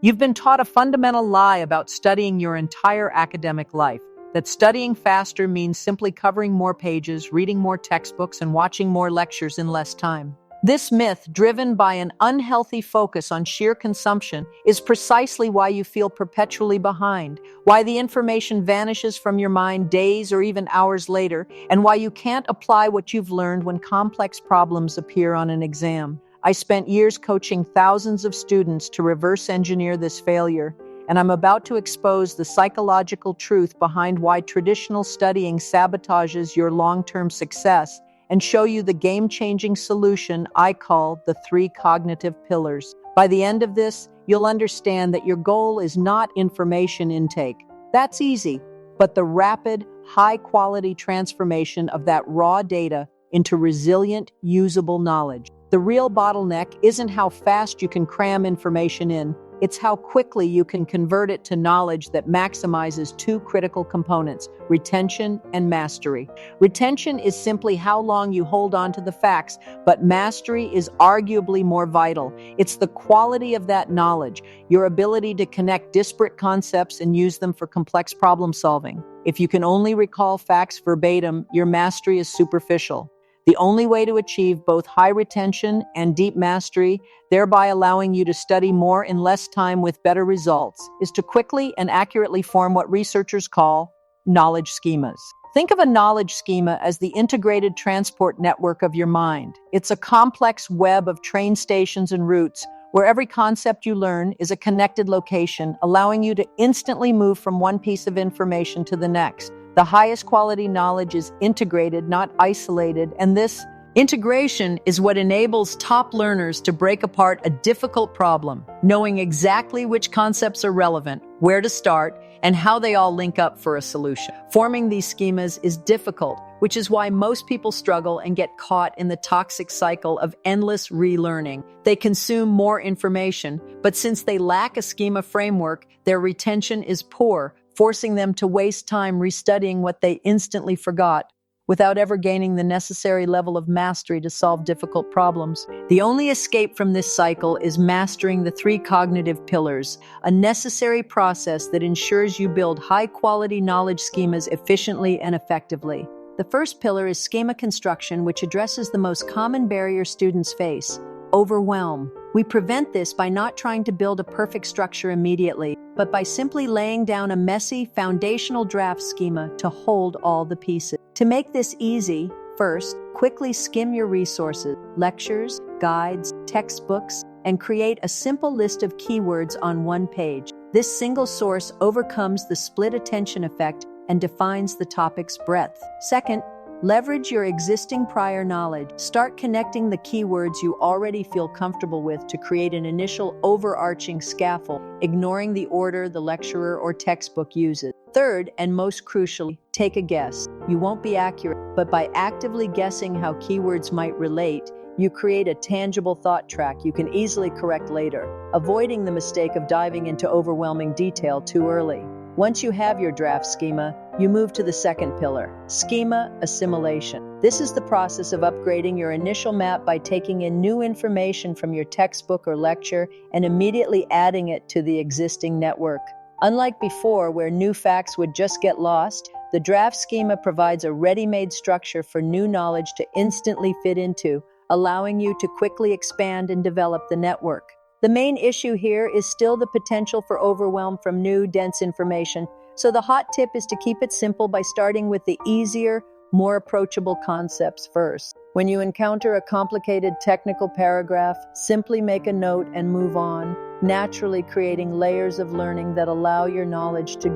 You've been taught a fundamental lie about studying your entire academic life, that studying faster means simply covering more pages, reading more textbooks, and watching more lectures in less time. This myth, driven by an unhealthy focus on sheer consumption, is precisely why you feel perpetually behind, why the information vanishes from your mind days or even hours later, and why you can't apply what you've learned when complex problems appear on an exam. I spent years coaching thousands of students to reverse engineer this failure, and I'm about to expose the psychological truth behind why traditional studying sabotages your long-term success and show you the game-changing solution I call the 3 cognitive pillars. By the end of this, you'll understand that your goal is not information intake. That's easy, but the rapid, high-quality transformation of that raw data into resilient, usable knowledge. The real bottleneck isn't how fast you can cram information in, it's how quickly you can convert it to knowledge that maximizes 2 critical components, retention and mastery. Retention is simply how long you hold on to the facts, but mastery is arguably more vital. It's the quality of that knowledge, your ability to connect disparate concepts and use them for complex problem solving. If you can only recall facts verbatim, your mastery is superficial. The only way to achieve both high retention and deep mastery, thereby allowing you to study more in less time with better results, is to quickly and accurately form what researchers call knowledge schemas. Think of a knowledge schema as the integrated transport network of your mind. It's a complex web of train stations and routes where every concept you learn is a connected location, allowing you to instantly move from one piece of information to the next. The highest quality knowledge is integrated, not isolated, and this integration is what enables top learners to break apart a difficult problem, knowing exactly which concepts are relevant, where to start, and how they all link up for a solution. Forming these schemas is difficult, which is why most people struggle and get caught in the toxic cycle of endless relearning. They consume more information, but since they lack a schema framework, their retention is poor, forcing them to waste time restudying what they instantly forgot, without ever gaining the necessary level of mastery to solve difficult problems. The only escape from this cycle is mastering the 3 cognitive pillars, a necessary process that ensures you build high-quality knowledge schemas efficiently and effectively. The first pillar is Schema Construction, which addresses the most common barrier students face: overwhelm. We prevent this by not trying to build a perfect structure immediately, but by simply laying down a messy, foundational draft schema to hold all the pieces. To make this easy, first, quickly skim your resources, lectures, guides, textbooks, and create a simple list of keywords on one page. This single source overcomes the split attention effect and defines the topic's breadth. Second, leverage your existing prior knowledge. Start connecting the keywords you already feel comfortable with to create an initial overarching scaffold, ignoring the order the lecturer or textbook uses. Third, and most crucially, take a guess. You won't be accurate, but by actively guessing how keywords might relate, you create a tangible thought track you can easily correct later, avoiding the mistake of diving into overwhelming detail too early. Once you have your draft schema, you move to the second pillar, Schema Assimilation. This is the process of upgrading your initial map by taking in new information from your textbook or lecture and immediately adding it to the existing network. Unlike before, where new facts would just get lost, the draft schema provides a ready-made structure for new knowledge to instantly fit into, allowing you to quickly expand and develop the network. The main issue here is still the potential for overwhelm from new, dense information, so the hot tip is to keep it simple by starting with the easier, more approachable concepts first. When you encounter a complicated technical paragraph, simply make a note and move on, naturally creating layers of learning that allow your knowledge to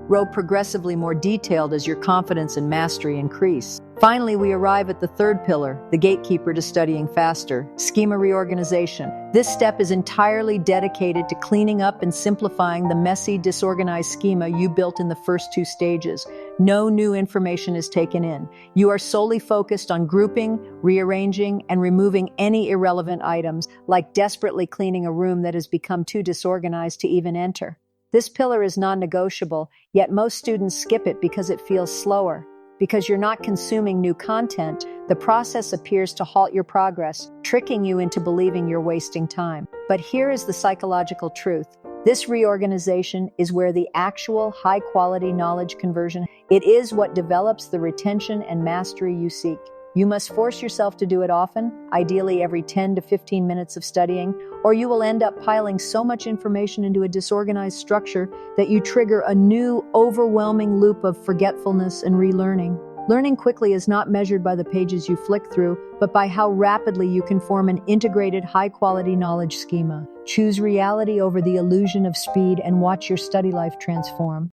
grow progressively more detailed as your confidence and mastery increase. Finally, we arrive at the third pillar, the gatekeeper to studying faster, Schema Reorganization. This step is entirely dedicated to cleaning up and simplifying the messy, disorganized schema you built in the first 2 stages. No new information is taken in. You are solely focused on grouping, rearranging, and removing any irrelevant items, like desperately cleaning a room that has become too disorganized to even enter. This pillar is non-negotiable, yet most students skip it because it feels slower. Because you're not consuming new content, the process appears to halt your progress, tricking you into believing you're wasting time. But here is the psychological truth. This reorganization is where the actual high-quality knowledge conversion. It is what develops the retention and mastery you seek. You must force yourself to do it often, ideally every 10 to 15 minutes of studying, or you will end up piling so much information into a disorganized structure that you trigger a new, overwhelming loop of forgetfulness and relearning. Learning quickly is not measured by the pages you flick through, but by how rapidly you can form an integrated, high-quality knowledge schema. Choose reality over the illusion of speed and watch your study life transform.